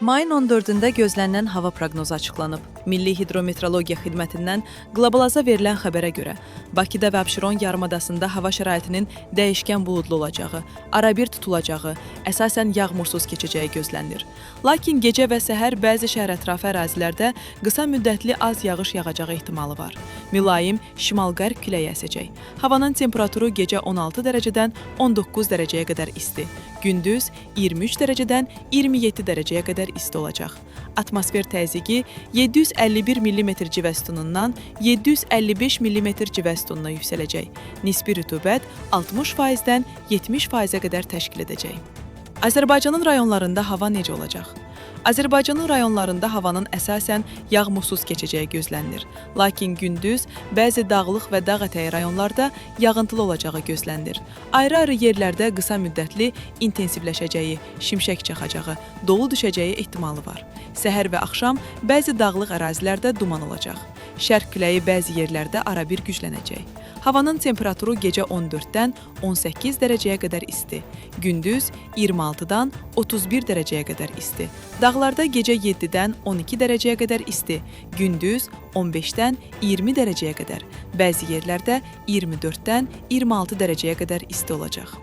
Mayın 14-də gözlənilən hava proqnozu açıqlanıb. Milli Hidrometeorologiya Xidmətindən Qlobalaza verilən xəbərə görə Bakıda və Abşeron yarımadasında hava şəraitinin dəyişkən buludlu olacağı, arabir tutulacağı, əsasən yağmursuz keçəcəyi gözlənilir. Lakin gecə və səhər bəzi şəhərətrafı ərazilərdə qısa müddətli az yağış yağacağı ehtimalı var. Mülayim şimal-qərb küləyi əsəcək. Havanın temperaturu gecə 16 dərəcədən 19 dərəcəyə qədər isti, gündüz 23 dərəcədən 27 dərəcəyə qədər isti olacaq. Atmosfer təzyiqi 751 mm civə sütunundan 755 mm civə sütununa yüksələcək. Nisbi rütubət 60%-dən 70%-ə qədər təşkil edəcək. Azərbaycanın rayonlarında hava necə olacaq? Azərbaycanın rayonlarında havanın əsasən yağmursuz keçəcəyi gözlənilir. Lakin gündüz bəzi dağlıq və dağ ətəyi rayonlarda yağıntılı olacağı gözlənilir. Ayrı-ayrı yerlərdə qısa müddətli intensivləşəcəyi, şimşək çaxacağı, dolu düşəcəyi ehtimalı var. Səhər və axşam bəzi dağlıq ərazilərdə duman olacaq. Şərq küləyi bəzi yerlərdə arabir güclənəcək. Havanın temperaturu gecə 14-dən 18 dərəcəyə qədər isti, gündüz 26-dan 31 dərəcəyə qədər isti. Dağlarda gecə 7-dən 12 dərəcəyə qədər isti, gündüz 15-dən 20 dərəcəyə qədər, bəzi yerlərdə 24-dən 26 dərəcəyə qədər isti olacaq.